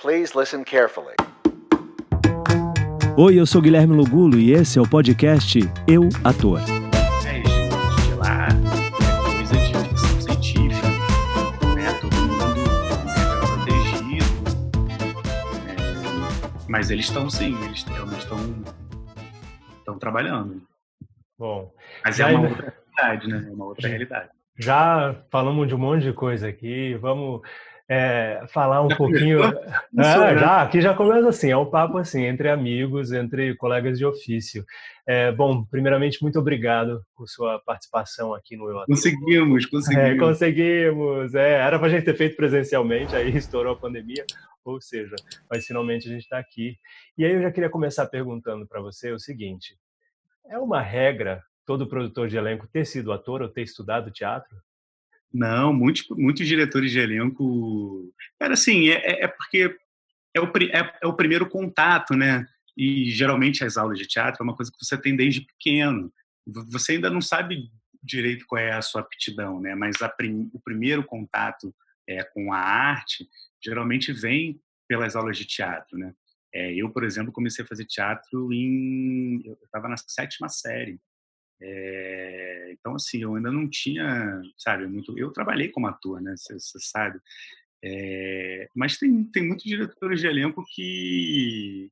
Please listen carefully. Oi, eu sou Guilherme Lugulo e esse é o podcast Eu, Ator. Gente, sei lá, é coisa de ficção científica, né? Todo mundo é protegido, mas eles estão sim, eles realmente estão trabalhando. Bom, Mas é uma outra realidade, né? É uma outra realidade. já falamos de um monte de coisa aqui, vamos falar um Já pouquinho. começou, né? Aqui já começa assim, é um papo assim, entre amigos, entre colegas de ofício. Bom, primeiramente, muito obrigado por sua participação aqui no Eu Ator. Conseguimos. Conseguimos! Era pra gente ter feito presencialmente, aí estourou a pandemia, ou seja, mas finalmente a gente está aqui. E aí eu já queria começar perguntando para você o seguinte: é uma regra todo produtor de elenco ter sido ator ou ter estudado teatro? Não, muitos diretores de elenco. Cara, assim, porque é o primeiro contato, né? E geralmente as aulas de teatro é uma coisa que você tem desde pequeno. Você ainda não sabe direito qual é a sua aptidão, né? Mas o primeiro contato com a arte geralmente vem pelas aulas de teatro, né? Eu, por exemplo, comecei a fazer teatro eu estava na 7ª série. Então, assim, eu ainda não tinha, sabe, muito. Eu trabalhei como ator, né? Você sabe. Mas tem muitos diretores de elenco que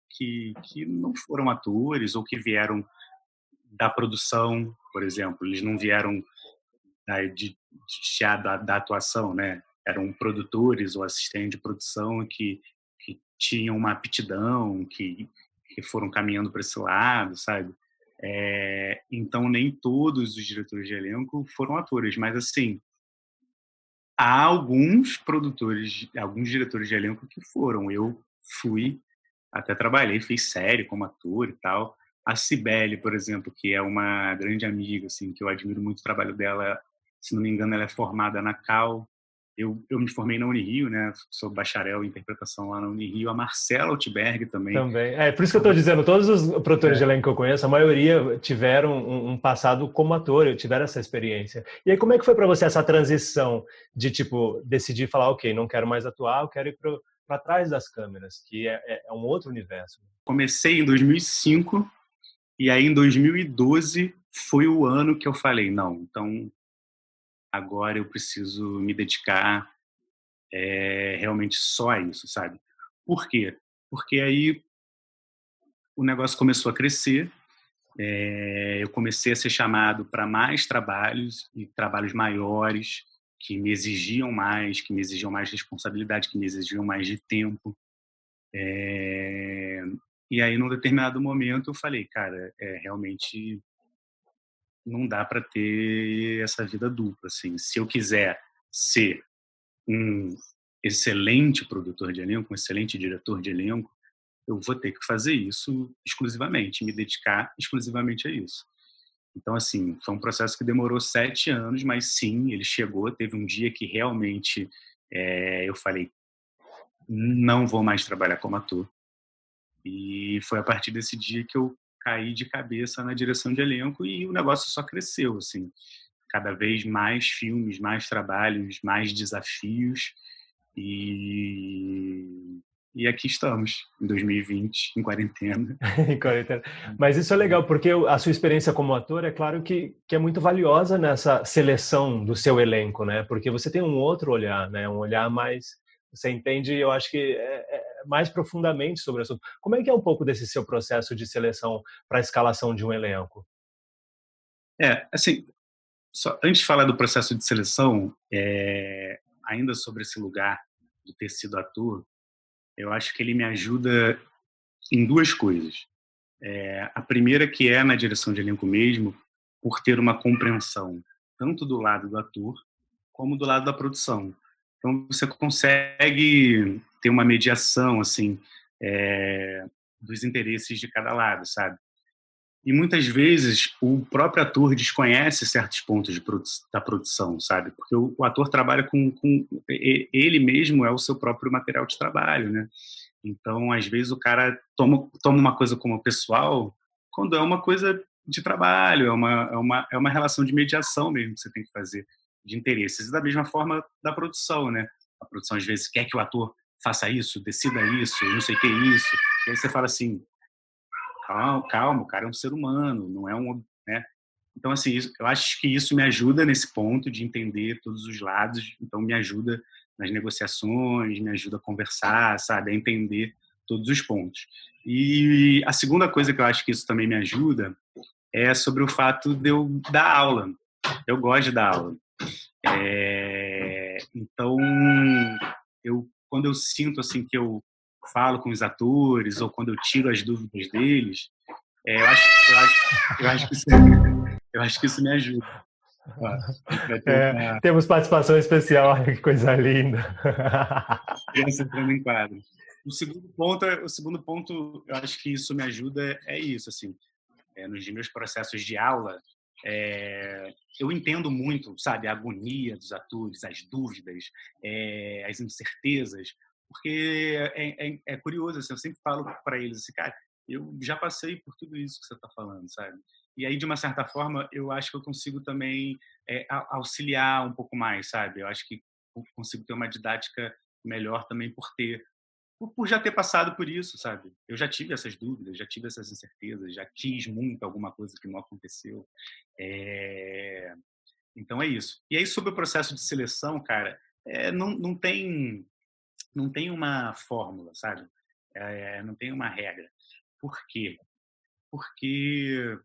não foram atores ou que vieram da produção, por exemplo. Eles não vieram da atuação, né? Eram produtores ou assistentes de produção que tinham uma aptidão, que foram caminhando para esse lado, sabe? Então, nem todos os diretores de elenco foram atores, mas, assim, há alguns diretores de elenco que foram. Eu fui, até trabalhei, fiz série como ator e tal. A Cibele, por exemplo, que é uma grande amiga, assim, que eu admiro muito o trabalho dela, se não me engano, ela é formada na Cal. Eu me formei na Unirio, né? Sou bacharel em interpretação lá na Unirio. A Marcela Altberg também. Também. Por isso que eu estou dizendo, todos os produtores de elenco que eu conheço, a maioria tiveram um passado como ator, tiveram essa experiência. E aí, como é que foi para você essa transição de, tipo, decidir falar, ok, não quero mais atuar, eu quero ir para trás das câmeras, que é um outro universo? Comecei em 2005 e aí em 2012 foi o ano que eu falei, não, então agora eu preciso me dedicar realmente só a isso, sabe? Por quê? Porque aí o negócio começou a crescer, eu comecei a ser chamado para mais trabalhos e trabalhos maiores que me exigiam mais responsabilidade, que me exigiam mais de tempo. E aí, num determinado momento, eu falei, cara, realmente não dá para ter essa vida dupla, assim. Se eu quiser ser um excelente produtor de elenco, um excelente diretor de elenco, eu vou ter que fazer isso exclusivamente, me dedicar exclusivamente a isso. Então, assim, foi um processo que demorou 7 anos, mas sim, ele chegou. Teve um dia que realmente eu falei, não vou mais trabalhar como ator. E foi a partir desse dia que eu caí de cabeça na direção de elenco e o negócio só cresceu, assim. Cada vez mais filmes, mais trabalhos, mais desafios. E aqui estamos, em 2020, em quarentena. Mas isso é legal, porque a sua experiência como ator, é claro que é muito valiosa nessa seleção do seu elenco, né? Porque você tem um outro olhar, né? Um olhar mais... Você entende, eu acho que mais profundamente sobre o assunto. Como é que é um pouco desse seu processo de seleção para a escalação de um elenco? Assim, antes de falar do processo de seleção, ainda sobre esse lugar de ter sido ator, eu acho que ele me ajuda em 2 coisas. A primeira que é na direção de elenco mesmo, por ter uma compreensão tanto do lado do ator como do lado da produção. Então você consegue ter uma mediação assim dos interesses de cada lado, sabe? E muitas vezes o próprio ator desconhece certos pontos da produção, sabe? Porque o ator trabalha com ele mesmo é o seu próprio material de trabalho, né? Então, às vezes, o cara toma uma coisa como pessoal quando é uma coisa de trabalho, é uma relação de mediação mesmo que você tem que fazer, de interesses. E da mesma forma da produção, né? A produção, às vezes, quer que o ator faça isso, decida isso, não sei o que isso. E aí você fala assim, calma, o cara é um ser humano, não é um... né? Então, assim, eu acho que isso me ajuda nesse ponto de entender todos os lados, então me ajuda nas negociações, me ajuda a conversar, sabe, a entender todos os pontos. E a segunda coisa que eu acho que isso também me ajuda é sobre o fato de eu dar aula. Eu gosto de dar aula. Então, quando eu sinto assim que eu falo com os atores ou quando eu tiro as dúvidas deles, eu acho que isso me ajuda. Temos participação especial, olha que coisa linda. Criança entrando em quadro. O segundo ponto, eu acho que isso me ajuda é isso, assim, nos meus processos de aula, eu entendo muito, sabe, a agonia dos atores, as dúvidas, as incertezas, porque é curioso, assim, eu sempre falo para eles assim, cara, eu já passei por tudo isso que você está falando, sabe? E aí, de uma certa forma, eu acho que eu consigo também auxiliar um pouco mais, sabe? Eu acho que eu consigo ter uma didática melhor também por já ter passado por isso, sabe? Eu já tive essas dúvidas, já tive essas incertezas, já quis muito alguma coisa que não aconteceu. Então é isso. E aí, sobre o processo de seleção, cara, não tem uma fórmula, sabe? Não tem uma regra. Por quê? Porque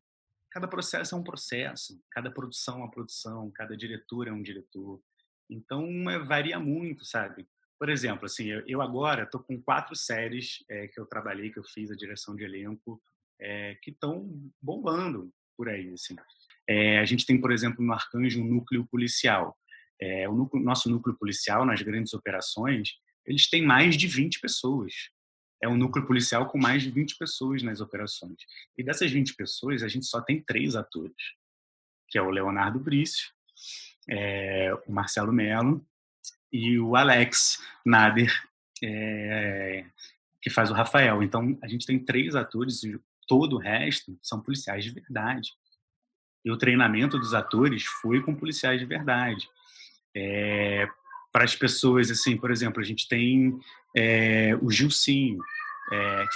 cada processo é um processo, cada produção é uma produção, cada diretor é um diretor. Então, varia muito, sabe? Por exemplo, assim, eu agora estou com 4 séries que eu trabalhei, que eu fiz a direção de elenco, que estão bombando por aí, assim. A gente tem, por exemplo, no Arcanjo um núcleo policial. Nosso núcleo policial, nas grandes operações, eles têm mais de 20 pessoas. É um núcleo policial com mais de 20 pessoas nas operações. E dessas 20 pessoas, a gente só tem 3 atores, que é o Leonardo Brício, o Marcelo Mello e o Alex Nader, que faz o Rafael. Então, a gente tem 3 atores e todo o resto são policiais de verdade. E o treinamento dos atores foi com policiais de verdade. Para as pessoas, assim, por exemplo, a gente tem o Gilcinho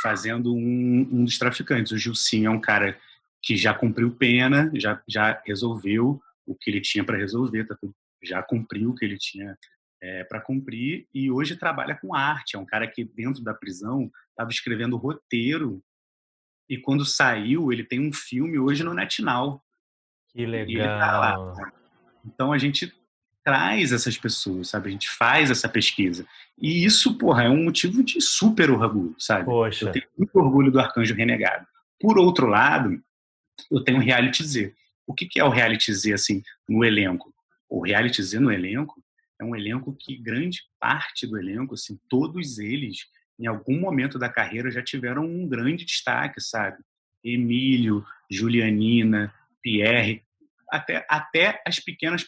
fazendo um dos traficantes. O Gilcinho é um cara que já cumpriu pena, já resolveu o que ele tinha para resolver, já cumpriu o que ele tinha para cumprir e hoje trabalha com arte. É um cara que dentro da prisão estava escrevendo roteiro e quando saiu ele tem um filme hoje no NetNow. Que legal. E ele tá lá. Então a gente traz essas pessoas, sabe? A gente faz essa pesquisa. E isso, porra, é um motivo de super orgulho, sabe? Poxa. Eu tenho muito orgulho do Arcanjo Renegado. Por outro lado, eu tenho um reality Z. O que é o reality Z, assim, no elenco? O reality Z no elenco é um elenco que grande parte do elenco, assim, todos eles, em algum momento da carreira, já tiveram um grande destaque, sabe? Emílio, Julianina, Pierre, até as pequenas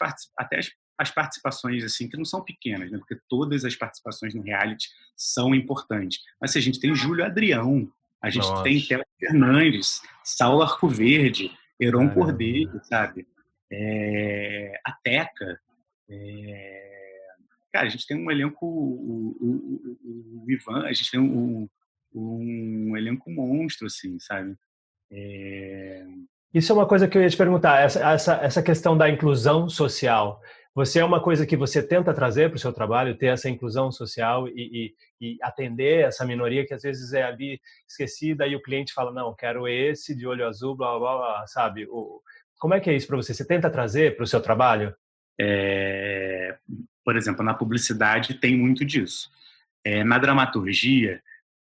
as participações, assim, que não são pequenas, né? Porque todas as participações no reality são importantes. Mas se a gente tem Júlio Adrião, a gente tem Théo Fernandes, Saulo Arcoverde, Heron Cordeiro, sabe? A Teca. Cara, a gente tem um elenco, o Ivan, a gente tem um elenco monstro, assim, sabe? Isso é uma coisa que eu ia te perguntar, essa questão da inclusão social. Você é uma coisa que você tenta trazer para o seu trabalho, ter essa inclusão social e atender essa minoria que às vezes é ali esquecida e o cliente fala, não, quero esse de olho azul, blá, blá, blá, sabe? Como é que é isso para você? Você tenta trazer para o seu trabalho? Por exemplo, na publicidade tem muito disso. Na dramaturgia,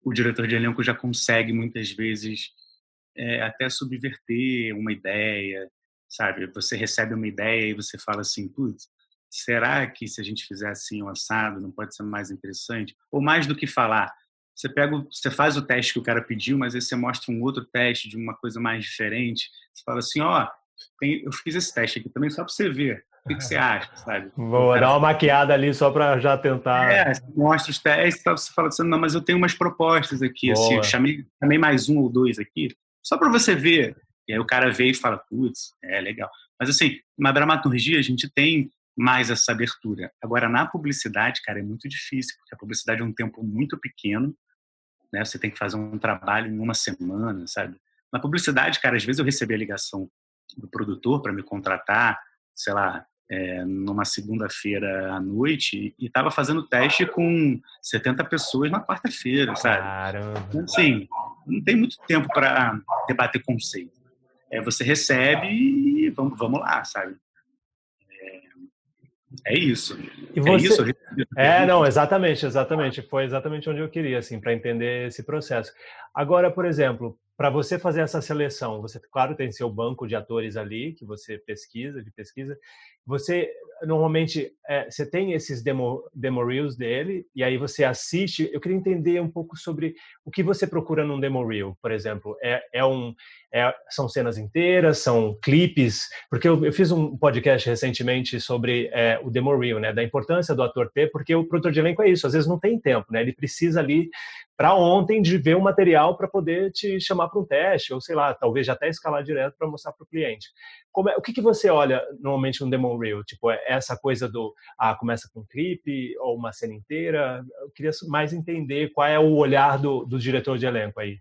o diretor de elenco já consegue muitas vezes até subverter uma ideia, sabe? Você recebe uma ideia e você fala assim, putz, será que se a gente fizer assim um assado não pode ser mais interessante? Ou mais do que falar, você faz o teste que o cara pediu, mas aí você mostra um outro teste de uma coisa mais diferente. Você fala assim, eu fiz esse teste aqui também só para você ver. O que você acha, sabe? Vou dar uma maquiada ali só para já tentar... Você mostra os testes, você fala assim, não, mas eu tenho umas propostas aqui, assim, eu chamei mais 1 ou 2 aqui, só para você ver. E aí o cara vê e fala, putz, legal. Mas assim, na dramaturgia a gente tem mais essa abertura. Agora, na publicidade, cara, é muito difícil, porque a publicidade é um tempo muito pequeno, né? Você tem que fazer um trabalho em uma semana, sabe? Na publicidade, cara, às vezes eu recebia a ligação do produtor para me contratar, sei lá, numa segunda-feira à noite e estava fazendo teste com 70 pessoas na quarta-feira, sabe? Caramba. Então, assim, não tem muito tempo para debater conceito. Você recebe e vamos lá, sabe? É isso. E É você... isso? Não, exatamente. Foi exatamente onde eu queria, assim, para entender esse processo. Agora, por exemplo, para você fazer essa seleção, você, claro, tem seu banco de atores ali, que você pesquisa. Você, normalmente, você tem esses demo reels dele, e aí você assiste. Eu queria entender um pouco sobre o que você procura num demo reel, por exemplo. São cenas inteiras, são clipes? Porque eu fiz um podcast recentemente sobre o demo reel, né, da importância do ator ter, porque o produtor de elenco é isso, às vezes não tem tempo, né, ele precisa ali para ontem de ver o material para poder te chamar para um teste, ou sei lá, talvez já até escalar direto para mostrar para o cliente. O que você olha normalmente no demo reel? Tipo, essa coisa do, começa com um clipe ou uma cena inteira? Eu queria mais entender qual é o olhar do diretor de elenco aí.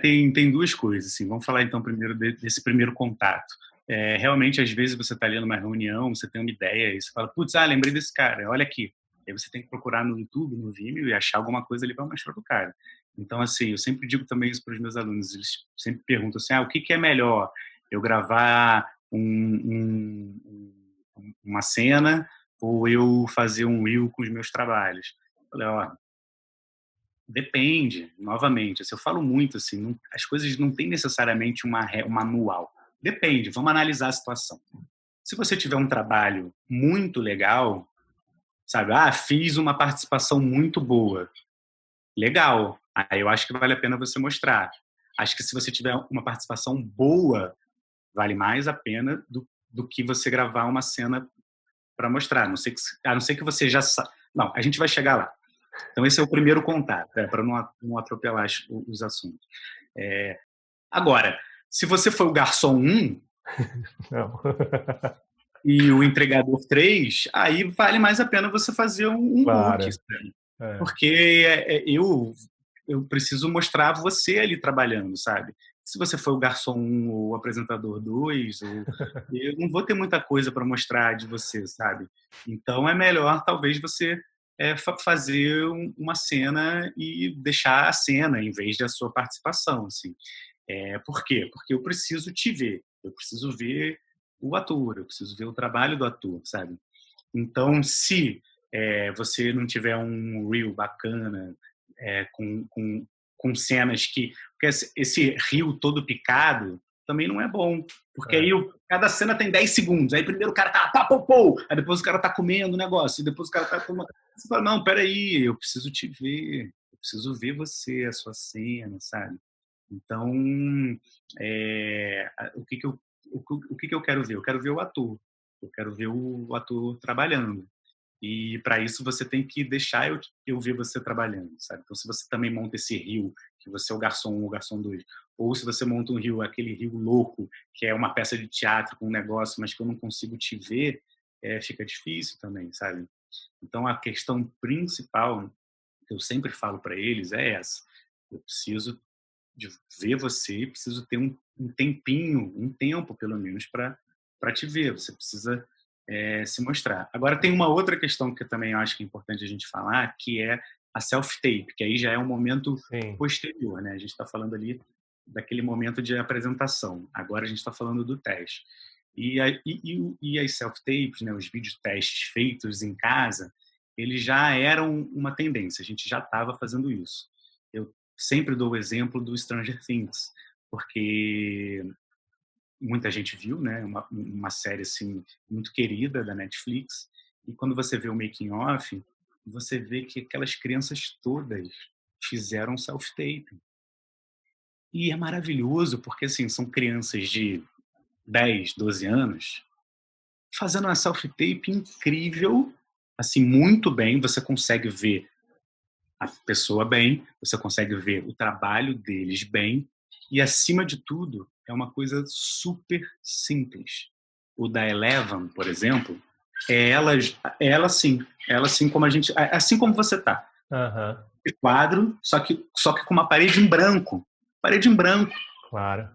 Tem duas coisas, assim. Vamos falar então primeiro desse primeiro contato. Realmente, às vezes você está ali numa reunião, você tem uma ideia e você fala, putz, lembrei desse cara, olha aqui. Aí você tem que procurar no YouTube, no Vimeo e achar alguma coisa ali para mostrar pro cara. Então, assim, eu sempre digo também isso para os meus alunos, eles sempre perguntam assim, o que é melhor? Eu gravar uma cena ou eu fazer um reel com os meus trabalhos? Eu falei, depende, novamente. Eu falo muito assim, as coisas não têm necessariamente um manual. Depende, vamos analisar a situação. Se você tiver um trabalho muito legal, sabe, fiz uma participação muito boa, legal. Aí eu acho que vale a pena você mostrar. Acho que se você tiver uma participação boa, vale mais a pena do que você gravar uma cena para mostrar. A não ser que você já sabe. Não, a gente vai chegar lá. Então, esse é o primeiro contato, para não atropelar os assuntos. Agora, se você foi o garçom 1 e o entregador 3, aí vale mais a pena você fazer um claro. look. Porque eu preciso mostrar você ali trabalhando, sabe? Se você foi o garçom 1 ou o apresentador 2, eu não vou ter muita coisa para mostrar de você, sabe? Então, é melhor, talvez, você fazer uma cena e deixar a cena em vez da sua participação, assim. Por quê? Porque eu preciso te ver, eu preciso ver o ator, eu preciso ver o trabalho do ator, sabe? Então, se você não tiver um reel bacana, com cenas que... Porque esse reel todo picado também não é bom. Porque aí cada cena tem 10 segundos. Aí primeiro o cara tá pá. Aí depois o cara tá comendo o negócio. E depois o cara tá tomando... Você fala, não, peraí, eu preciso te ver. Eu preciso ver você, a sua cena, sabe? Então, o que eu quero ver? Eu quero ver o ator. Eu quero ver o ator trabalhando. E para isso você tem que deixar eu ver você trabalhando, sabe? Então, se você também monta esse reel, que você é o garçom 1 ou o garçom 2, ou se você monta um reel, aquele reel louco, que é uma peça de teatro com um negócio, mas que eu não consigo te ver, fica difícil também, sabe? Então, a questão principal que eu sempre falo para eles é essa. Eu preciso de ver você, preciso ter um tempinho, um tempo, pelo menos, para te ver. Você precisa se mostrar. Agora, tem uma outra questão que eu também acho que é importante a gente falar, que é a self-tape, que aí já é um momento posterior, né? A gente está falando ali daquele momento de apresentação. Agora a gente está falando do teste. E as self-tapes, né, os vídeos testes feitos em casa, eles já eram uma tendência. A gente já estava fazendo isso. Eu sempre dou o exemplo do Stranger Things, porque muita gente viu, né? Uma série assim muito querida da Netflix. E quando você vê o making of, você vê que aquelas crianças todas fizeram self-tape. E é maravilhoso, porque assim, são crianças de 10, 12 anos fazendo uma self-tape incrível, assim, muito bem. Você consegue ver a pessoa bem, você consegue ver o trabalho deles bem. E, acima de tudo, é uma coisa super simples. O da Eleven, por exemplo, ela sim como a gente, assim como você tá. Aham. De quadro, só que com uma parede em branco. Claro.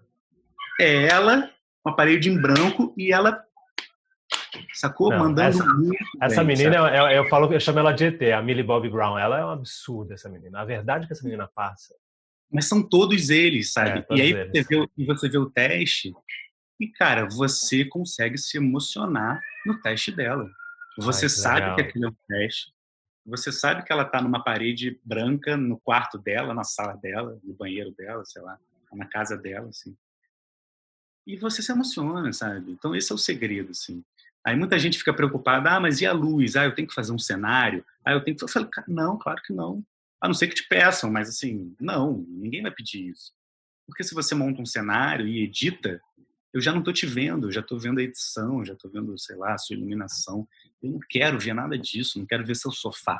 É ela, uma parede em branco e ela, sacou? Não, Mandando muito essa bem, menina, sabe? eu chamo ela de ET, a Millie Bobby Brown. Ela é um absurdo, essa menina. A verdade que essa menina passa. Mas são todos eles, sabe? E Todos aí eles. você vê o teste e, cara, você consegue se emocionar no teste dela. Ai, Você que sabe que legal. aquilo é um teste. Você sabe que ela tá numa parede branca no quarto dela, na sala dela, no banheiro dela, sei lá, na casa dela, assim. E você se emociona, sabe? Então esse é o segredo, assim. Aí muita gente fica preocupada, mas e a luz? Eu tenho que fazer um cenário? Eu tenho que... Eu falei, não, claro que não. A não ser que te peçam, mas assim, não, ninguém vai pedir isso. Porque se você monta um cenário e edita, eu já não estou te vendo, eu já estou vendo a edição, já estou vendo, sei lá, a sua iluminação. Eu não quero ver nada disso, não quero ver seu sofá.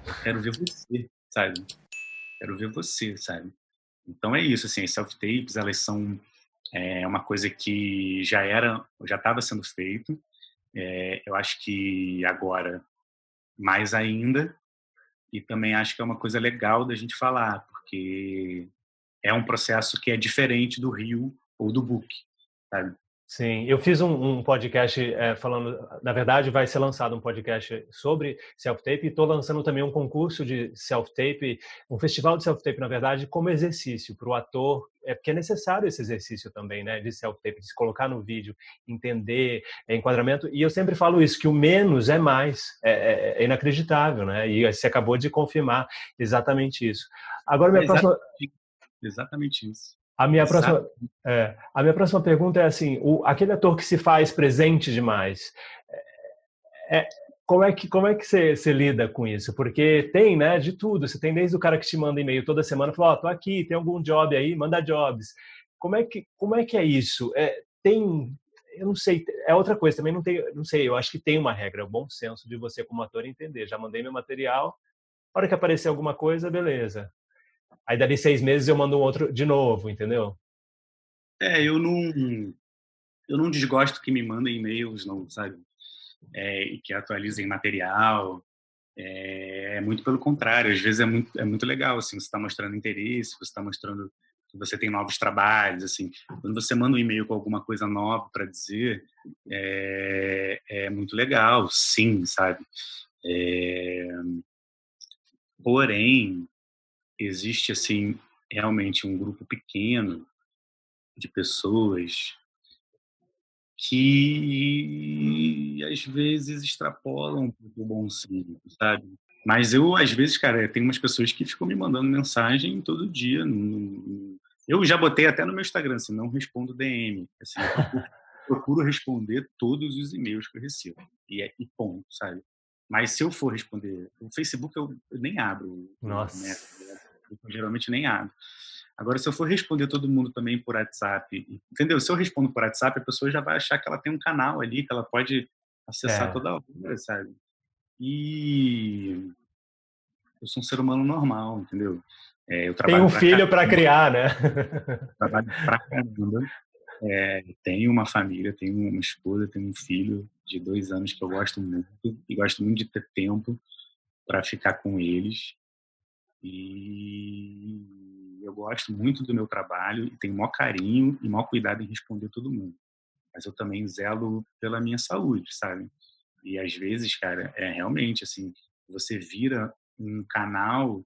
Eu quero ver você, sabe? Quero ver você, sabe? Então é isso, assim, as self-tapes, elas são uma coisa que já estava sendo feito. Eu acho que agora mais ainda, e também acho que é uma coisa legal da gente falar, porque é um processo que é diferente do Rio ou do Book, sabe? Sim, eu fiz um podcast falando, na verdade vai ser lançado um podcast sobre self-tape e estou lançando também um concurso de self-tape, um festival de self-tape, na verdade, como exercício para o ator, porque é necessário esse exercício também, né, de self-tape, de se colocar no vídeo, entender enquadramento, e eu sempre falo isso, que o menos é mais, é inacreditável, né, e você acabou de confirmar exatamente isso. Agora, minha próxima... Exatamente isso. A minha próxima, a minha próxima pergunta é assim, aquele ator que se faz presente demais, é, como é que você lida com isso? Porque tem, né, de tudo. Você tem desde o cara que te manda e-mail toda semana, fala, tô aqui, tem algum job aí, manda jobs. Como é que é isso? Eu não sei, é outra coisa, também não sei, eu acho que tem uma regra, é o bom senso de você como ator entender. Já mandei meu material, a hora que aparecer alguma coisa, beleza. Aí dali 6 meses eu mando um outro de novo, entendeu? Eu não desgosto que me mandem e-mails, não, sabe? E que atualizem material. Muito pelo contrário, às vezes é muito legal, assim, você está mostrando interesse, você está mostrando que você tem novos trabalhos, assim. Quando você manda um e-mail com alguma coisa nova para dizer, é muito legal, sim, sabe? Porém, existe, assim, realmente um grupo pequeno de pessoas que às vezes extrapolam um pouco o bom senso, sabe? Mas eu, às vezes, cara, tem umas pessoas que ficam me mandando mensagem todo dia. Eu já botei até no meu Instagram, assim, não respondo DM. Assim, eu procuro responder todos os e-mails que eu recebo. E ponto, sabe? Mas se eu for responder... O Facebook eu nem abro, né? Nossa. Eu geralmente nem abro. Agora, se eu for responder todo mundo também por WhatsApp, entendeu? Se eu respondo por WhatsApp, a pessoa já vai achar que ela tem um canal ali, que ela pode acessar É. toda hora, sabe? E eu sou um ser humano normal, entendeu? Eu Tem trabalho um pra filho para caramba, criar, né? trabalho pra caramba. Tenho uma família, tenho uma esposa, tenho um filho de 2 anos que eu gosto muito, e gosto muito de ter tempo para ficar com eles. E eu gosto muito do meu trabalho e tenho o maior carinho e maior cuidado em responder todo mundo. Mas eu também zelo pela minha saúde, sabe? E às vezes, cara, realmente assim, você vira um canal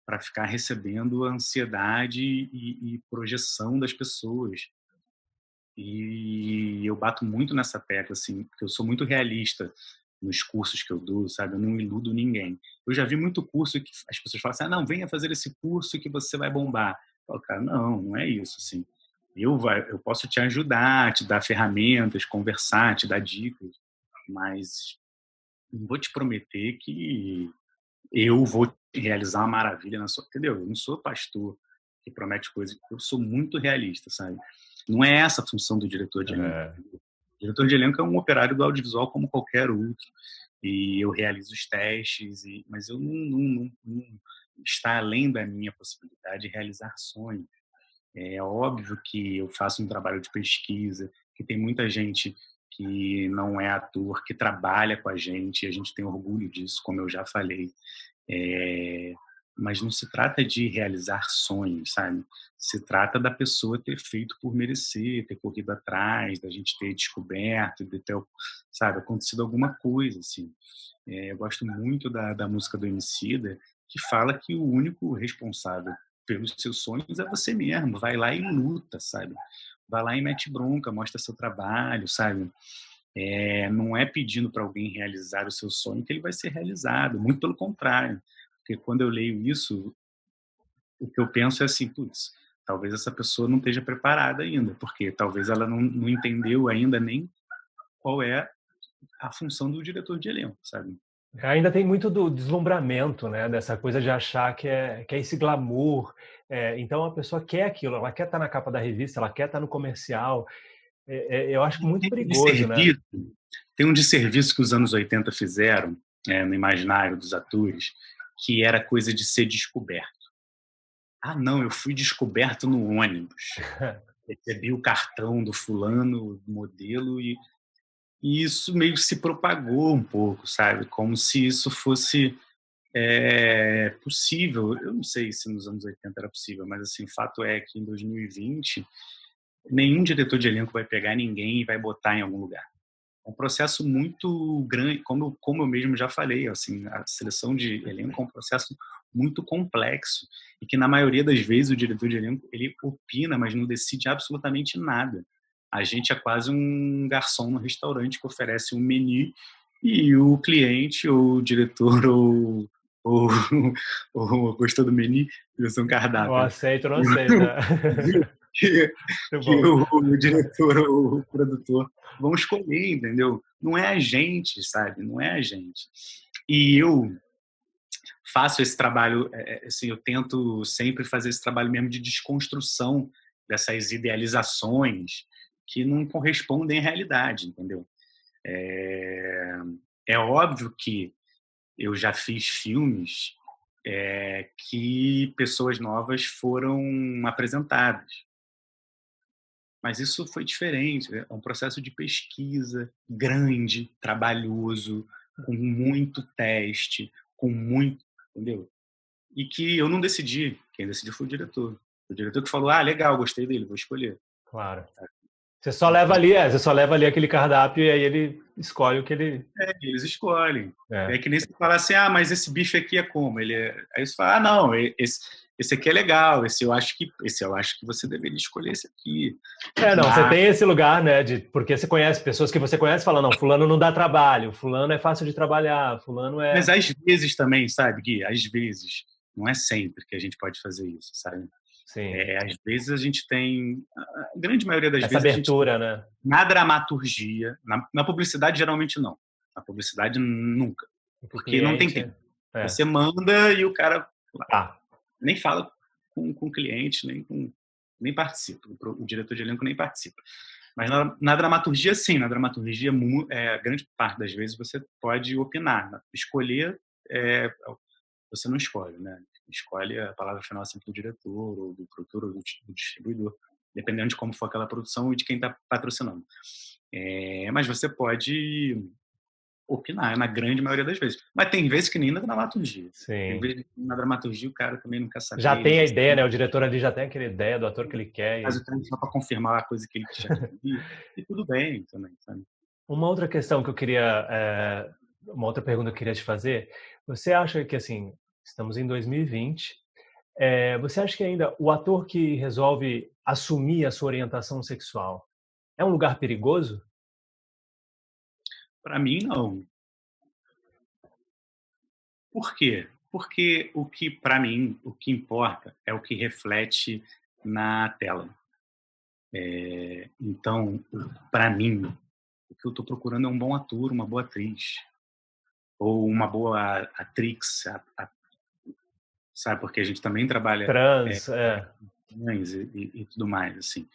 para ficar recebendo a ansiedade e projeção das pessoas. E eu bato muito nessa tecla, assim, porque eu sou muito realista nos cursos que eu dou, sabe? Eu não iludo ninguém. Eu já vi muito curso que as pessoas falam assim, não, venha fazer esse curso que você vai bombar. Eu falo, cara, não é isso, assim. Eu posso te ajudar, te dar ferramentas, conversar, te dar dicas, mas não vou te prometer que eu vou realizar uma maravilha na sua... Entendeu? Eu não sou pastor que promete coisas, eu sou muito realista, sabe? Não é essa a função do diretor de elenco. É. O diretor de elenco é um operário do audiovisual como qualquer outro. E eu realizo os testes, mas eu não está além da minha possibilidade de realizar sonhos. É óbvio que eu faço um trabalho de pesquisa, que tem muita gente que não é ator, que trabalha com a gente tem orgulho disso, como eu já falei. Mas não se trata de realizar sonhos, sabe? Se trata da pessoa ter feito por merecer, ter corrido atrás, da gente ter descoberto, de ter, sabe, acontecido alguma coisa, assim. Eu gosto muito da música do Emicida, que fala que o único responsável pelos seus sonhos é você mesmo. Vai lá e luta, sabe? Vai lá e mete bronca, mostra seu trabalho, sabe? Não é pedindo para alguém realizar o seu sonho que ele vai ser realizado, muito pelo contrário. Porque quando eu leio isso, o que eu penso é assim, putz, talvez essa pessoa não esteja preparada ainda, porque talvez ela não entendeu ainda nem qual é a função do diretor de elenco, sabe? Ainda tem muito do deslumbramento, né? Dessa coisa de achar que é esse glamour. Então a pessoa quer aquilo, ela quer estar na capa da revista, ela quer estar no comercial. Eu acho muito perigoso, né? Tem um desserviço que os anos 80 fizeram no imaginário dos atores, que era coisa de ser descoberto. Ah, não, eu fui descoberto no ônibus. Recebi o cartão do fulano, do modelo, e isso meio que se propagou um pouco, sabe? Como se isso fosse possível. Eu não sei se nos anos 80 era possível, mas assim, o fato é que em 2020 nenhum diretor de elenco vai pegar ninguém e vai botar em algum lugar. É um processo muito grande, como eu mesmo já falei, assim, a seleção de elenco é um processo muito complexo e que na maioria das vezes o diretor de elenco ele opina, mas não decide absolutamente nada. A gente é quase um garçom no restaurante que oferece um menu e o cliente ou o diretor ou, ou gostou do menu, eles são cardápio. Não aceito, não aceito. que o diretor ou o produtor vão escolher, entendeu? Não é a gente, sabe? Não é a gente. E eu faço esse trabalho, assim, eu tento sempre fazer esse trabalho mesmo de desconstrução dessas idealizações que não correspondem à realidade, entendeu? É óbvio que eu já fiz filmes que pessoas novas foram apresentadas. Mas isso foi diferente, é um processo de pesquisa grande, trabalhoso, com muito teste, com muito, entendeu? E que eu não decidi, quem decidiu foi o diretor. O diretor que falou, legal, gostei dele, vou escolher. Claro. Você só leva ali aquele cardápio e aí ele escolhe o que ele... Eles escolhem. É que nem se falar assim, mas esse bife aqui é como? Aí você fala, não, esse aqui é legal, esse eu acho que você deveria escolher esse aqui. Você tem esse lugar, né, porque você conhece pessoas que você conhece, fala, não, fulano não dá trabalho, fulano é fácil de trabalhar, fulano é... Mas às vezes também, sabe, Gui, às vezes, não é sempre que a gente pode fazer isso, sabe? Sim. Às vezes a gente tem, a grande maioria das essa vezes, abertura, né? Na dramaturgia, na publicidade geralmente não, na publicidade nunca, porque não tem tempo. Você manda e o cara nem fala com o cliente, nem participa, o diretor de elenco nem participa. Mas na dramaturgia, sim, na dramaturgia, a grande parte das vezes você pode opinar, escolher, você não escolhe, né? Escolhe a palavra final sempre do diretor, ou do produtor, ou do distribuidor, dependendo de como for aquela produção e de quem está patrocinando. Mas você pode opinar, na grande maioria das vezes. Mas tem vezes que nem na dramaturgia. Sim. Tem vezes que na dramaturgia o cara também não quer saber. Já tem a ideia, né? O diretor ali já tem aquela ideia do ator que ele quer. Mas o cara só para confirmar a coisa que ele já queria. E tudo bem também, sabe? Uma outra questão que eu queria... uma outra pergunta que eu queria te fazer. Você acha que, assim, estamos em 2020, você acha que ainda o ator que resolve assumir a sua orientação sexual é um lugar perigoso? Para mim, não. Por quê? Porque para mim, o que importa é o que reflete na tela. Então, para mim, o que eu estou procurando é um bom ator, uma boa atriz. Ou uma boa atrix, sabe? Porque a gente também trabalha... Trans, e tudo mais, assim.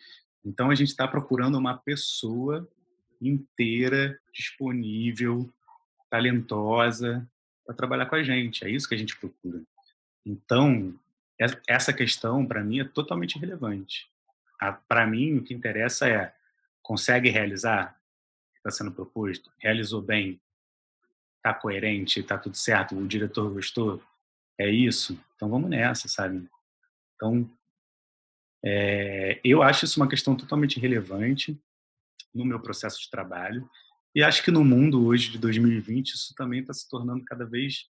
Então, a gente está procurando uma pessoa inteira, disponível, talentosa, para trabalhar com a gente. É isso que a gente procura. Então, essa questão, para mim, é totalmente irrelevante. Para mim, o que interessa é, consegue realizar? está sendo proposto, realizou bem, está coerente, está tudo certo, o diretor gostou, é isso, então vamos nessa, sabe? Então, eu acho isso uma questão totalmente relevante no meu processo de trabalho, e acho que no mundo hoje de 2020 isso também está se tornando cada vez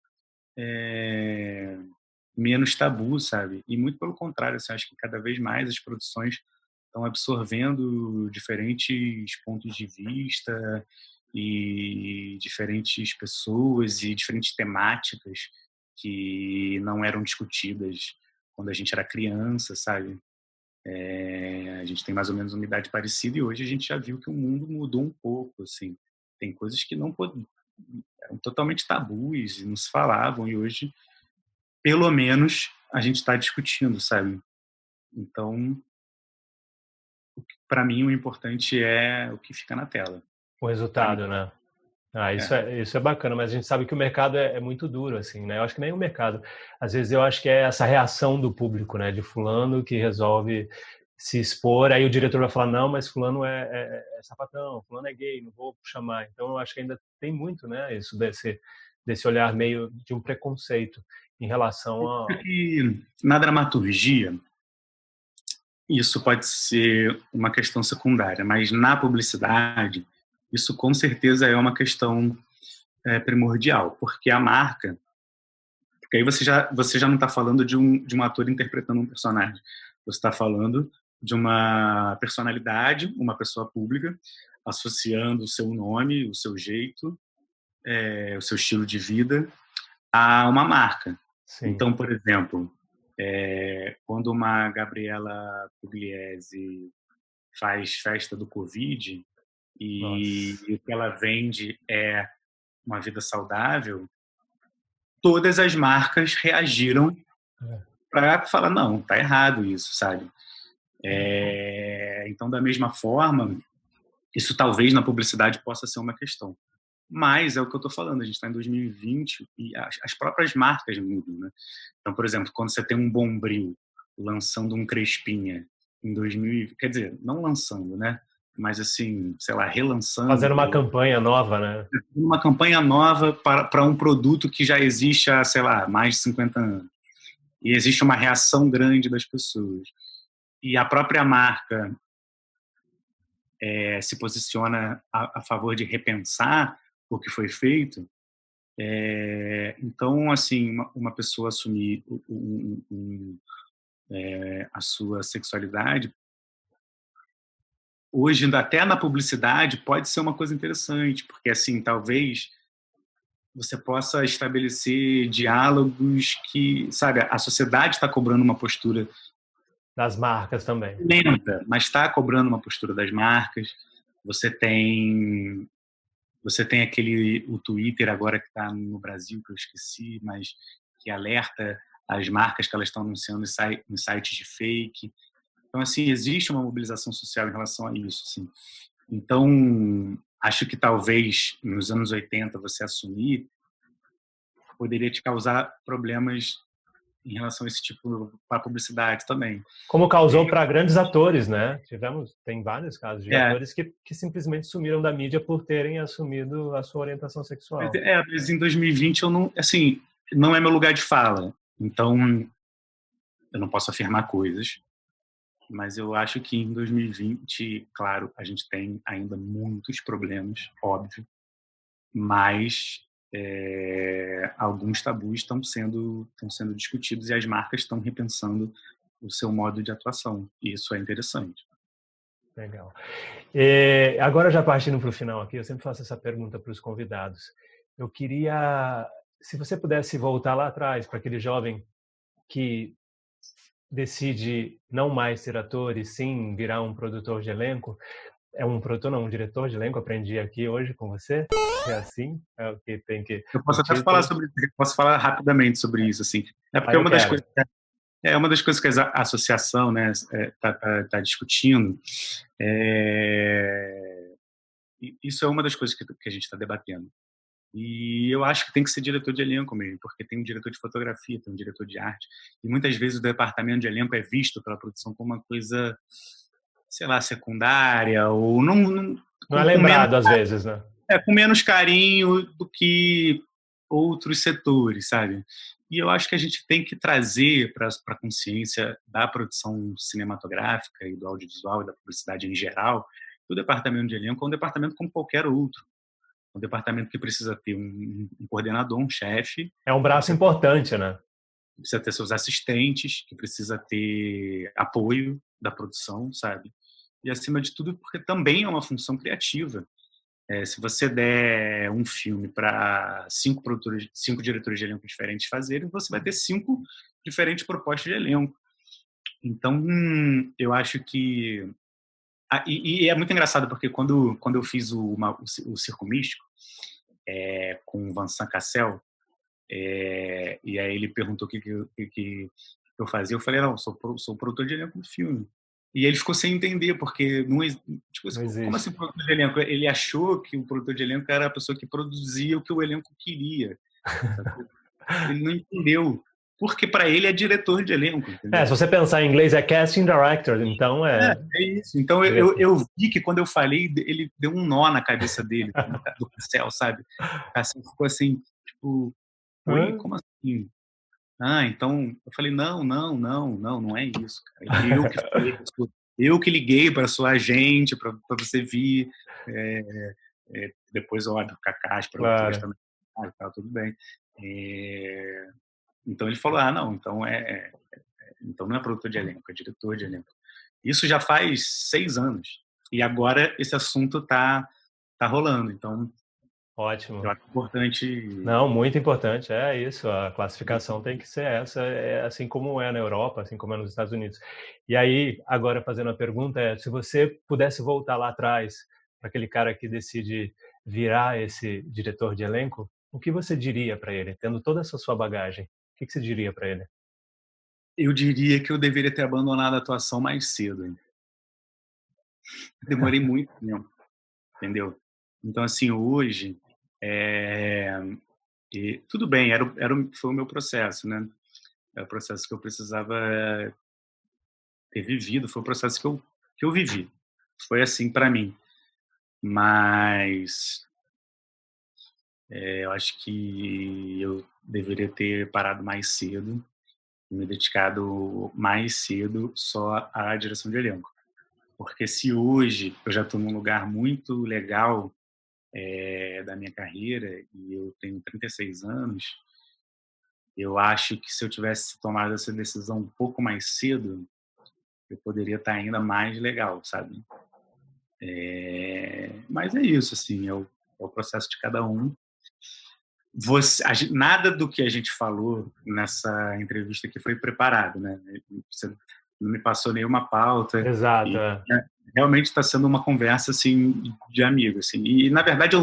menos tabu, sabe? E muito pelo contrário, assim, acho que cada vez mais as produções estão absorvendo diferentes pontos de vista e diferentes pessoas e diferentes temáticas que não eram discutidas quando a gente era criança, sabe? A gente tem mais ou menos uma idade parecida e hoje a gente já viu que o mundo mudou um pouco, assim. Tem coisas que não eram totalmente tabus e não se falavam e hoje, pelo menos, a gente está discutindo, sabe? Então, para mim, o importante é o que fica na tela. O resultado, né? Isso é bacana, mas a gente sabe que o mercado é muito duro, assim, né? Eu acho que nem o mercado. Às vezes eu acho que é essa reação do público, né? De fulano que resolve se expor, aí o diretor vai falar, não, mas fulano é sapatão, fulano é gay, não vou chamar. Então eu acho que ainda tem muito, né? Isso desse olhar meio de um preconceito em relação a... E na dramaturgia, isso pode ser uma questão secundária, mas na publicidade, isso com certeza é uma questão primordial, porque a marca, porque aí você já não está falando de um ator interpretando um personagem, você está falando de uma personalidade, uma pessoa pública, associando o seu nome, o seu jeito, o seu estilo de vida a uma marca. Sim. Então, por exemplo, quando uma Gabriela Pugliese faz festa do Covid e o que ela vende é uma vida saudável, todas as marcas reagiram para falar, não, tá errado isso, sabe? Então, da mesma forma, isso talvez na publicidade possa ser uma questão. Mas é o que eu estou falando, a gente está em 2020 e as próprias marcas mudam, né? Então, por exemplo, quando você tem um Bombril lançando um Crespinha em 2000, quer dizer, não lançando, né? Mas assim, sei lá, relançando. Fazendo uma campanha nova, né? Uma campanha nova para um produto que já existe há, sei lá, mais de 50 anos. E existe uma reação grande das pessoas. E a própria marca se posiciona a favor de repensar o que foi feito. Então, assim, uma pessoa assumir a sua sexualidade, hoje, até na publicidade, pode ser uma coisa interessante, porque, assim, talvez você possa estabelecer diálogos que, sabe, a sociedade está cobrando uma postura das marcas também. Lenta, mas está cobrando uma postura das marcas. Você tem o Twitter agora que está no Brasil, que eu esqueci, mas que alerta as marcas que elas estão anunciando em sites de fake. Então, assim, existe uma mobilização social em relação a isso. Assim. Então, acho que talvez nos anos 80 você assumir poderia te causar problemas em relação a esse tipo de publicidade também. Como causou para grandes atores, né? Tem vários casos de atores que simplesmente sumiram da mídia por terem assumido a sua orientação sexual. Mas em 2020 eu não, assim, não é meu lugar de fala. Então, eu não posso afirmar coisas. Mas eu acho que em 2020, claro, a gente tem ainda muitos problemas, óbvio. Mas alguns tabus estão sendo discutidos e as marcas estão repensando o seu modo de atuação. E isso é interessante. Legal. Agora, já partindo para o final aqui, eu sempre faço essa pergunta para os convidados. Eu queria, se você pudesse voltar lá atrás para aquele jovem que decide não mais ser ator e sim virar um produtor de elenco, um diretor de elenco, aprendi aqui hoje com você, é assim, é o que tem que... Eu posso até falar posso falar rapidamente sobre isso, assim. Porque é uma das coisas que a associação, né, tá discutindo. Isso é uma das coisas que a gente está debatendo. E eu acho que tem que ser diretor de elenco mesmo, porque tem um diretor de fotografia, tem um diretor de arte, e muitas vezes o departamento de elenco é visto pela produção como uma coisa sei lá, secundária, ou Não é lembrado às vezes, né? Com menos carinho do que outros setores, sabe? E eu acho que a gente tem que trazer para a consciência da produção cinematográfica e do audiovisual e da publicidade em geral, o departamento de elenco é um departamento como qualquer outro. Um departamento que precisa ter um coordenador, um chefe. É um braço importante, né? Precisa ter seus assistentes, que precisa ter apoio da produção, sabe? E, acima de tudo, porque também é uma função criativa. Se você der um filme para 5 diretores de elenco diferentes fazerem, você vai ter 5 diferentes propostas de elenco. Então, eu acho que... E é muito engraçado, porque quando eu fiz o Circo Místico, com o Vincent Cassel, e aí ele perguntou o que eu fazia, eu falei, não, sou produtor de elenco do filme. E ele ficou sem entender, porque tipo, como assim produtor de elenco? Ele achou que o produtor de elenco era a pessoa que produzia o que o elenco queria. Ele não entendeu. Porque para ele é diretor de elenco. Se você pensar em inglês, é casting director, então é isso. Então eu vi que quando eu falei, ele deu um nó na cabeça dele, do Cassel, sabe? O Cassel ficou assim, tipo, oi, como assim? Então, eu falei, não é isso, cara. Eu que liguei para sua agente, para você vir, depois, óbvio, Cacá, as produtoras também, tá, tudo bem. Então, ele falou, não, então não é produtor de elenco, é diretor de elenco. Isso já faz 6 anos, e agora esse assunto tá rolando, então... Ótimo. Eu acho importante... Não, muito importante, é isso, a classificação tem que ser essa, assim como é na Europa, assim como é nos Estados Unidos. E aí, agora fazendo a pergunta, se você pudesse voltar lá atrás, para aquele cara que decide virar esse diretor de elenco, o que você diria para ele, tendo toda essa sua bagagem? O que você diria para ele? Eu diria que eu deveria ter abandonado a atuação mais cedo. Demorei muito tempo, entendeu? Então, assim, hoje... E tudo bem, foi o meu processo, né? É o processo que eu precisava ter vivido, foi o processo que eu vivi. Foi assim para mim. Mas eu acho que eu deveria ter parado mais cedo, me dedicado mais cedo só à direção de elenco. Porque se hoje eu já estou num lugar muito legal da minha carreira, e eu tenho 36 anos, eu acho que se eu tivesse tomado essa decisão um pouco mais cedo, eu poderia estar ainda mais legal, sabe? Mas é isso, assim, é o processo de cada um. Nada do que a gente falou nessa entrevista aqui foi preparado, né? Você não me passou nenhuma pauta. Exato. Realmente está sendo uma conversa assim de amigo, assim. E na verdade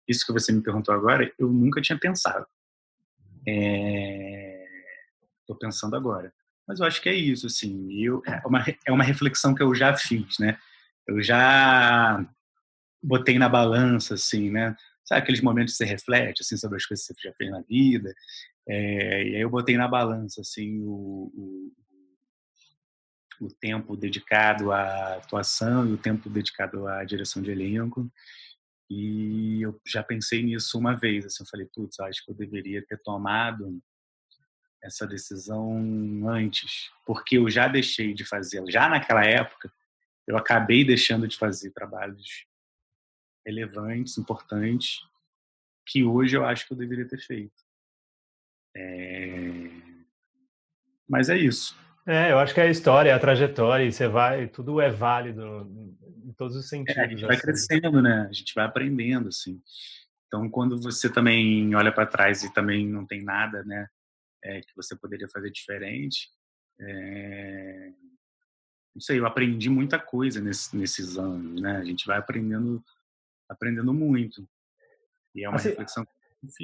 isso que você me perguntou agora, eu nunca tinha pensado. Estou pensando agora, mas eu acho que é isso, assim. É uma reflexão que eu já fiz, né? Eu já botei na balança, assim, né? Sabe aqueles momentos que você reflete assim sobre as coisas que você já fez na vida? E aí eu botei na balança, assim, o tempo dedicado à atuação e o tempo dedicado à direção de elenco. E eu já pensei nisso uma vez, assim, eu falei, putz, acho que eu deveria ter tomado essa decisão antes, porque eu já deixei de fazê-la. Já naquela época, eu acabei deixando de fazer trabalhos relevantes, importantes, que hoje eu acho que eu deveria ter feito. Mas é isso. Eu acho que é a história, a trajetória, e tudo é válido em todos os sentidos. A gente vai crescendo, né? A gente vai aprendendo, assim. Então, quando você também olha para trás e também não tem nada, né, que você poderia fazer diferente, não sei, eu aprendi muita coisa nesses anos, né? A gente vai aprendendo muito. E é uma reflexão.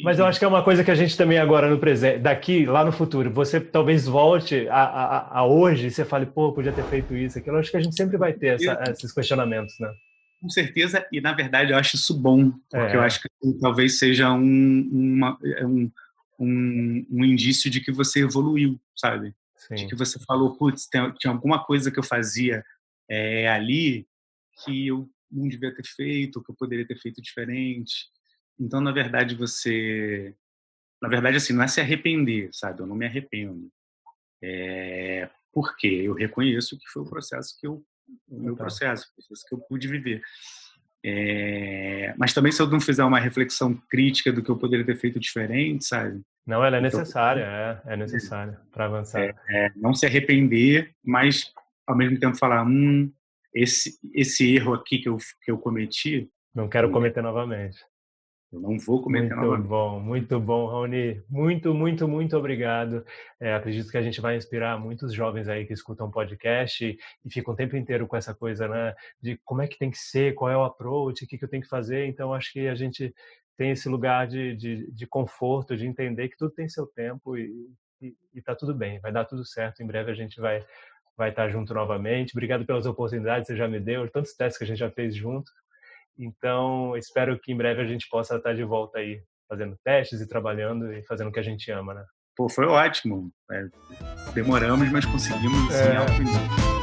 Mas eu acho que é uma coisa que a gente também agora no presente, daqui, lá no futuro, você talvez volte a hoje e você fale, pô, podia ter feito isso, aquilo. Eu acho que a gente sempre vai ter esses questionamentos, né? Com certeza, e na verdade eu acho isso bom, porque eu acho que talvez seja um indício de que você evoluiu, sabe? Sim. De que você falou, putz, tinha alguma coisa que eu fazia ali que eu não devia ter feito, que eu poderia ter feito diferente. Então, na verdade, assim, não é se arrepender, sabe? Eu não me arrependo. Porque eu reconheço que foi o processo o meu processo, o processo que eu pude viver. Mas também, se eu não fizer uma reflexão crítica do que eu poderia ter feito diferente, sabe? Não, ela é necessária, é necessária para avançar. Não se arrepender, mas ao mesmo tempo falar, esse erro aqui que eu cometi, não quero cometer novamente. Eu não vou cometer novamente. Muito bom, Raoni. Muito obrigado. Acredito que a gente vai inspirar muitos jovens aí que escutam podcast e ficam o tempo inteiro com essa coisa, né? De como é que tem que ser, qual é o approach, o que eu tenho que fazer. Então, acho que a gente tem esse lugar de conforto, de entender que tudo tem seu tempo e tá tudo bem, vai dar tudo certo. Em breve a gente vai estar junto novamente. Obrigado pelas oportunidades que você já me deu, tantos testes que a gente já fez junto. Então, espero que em breve a gente possa estar de volta aí, fazendo testes e trabalhando e fazendo o que a gente ama, né? Foi ótimo. Demoramos, mas conseguimos sim, algo.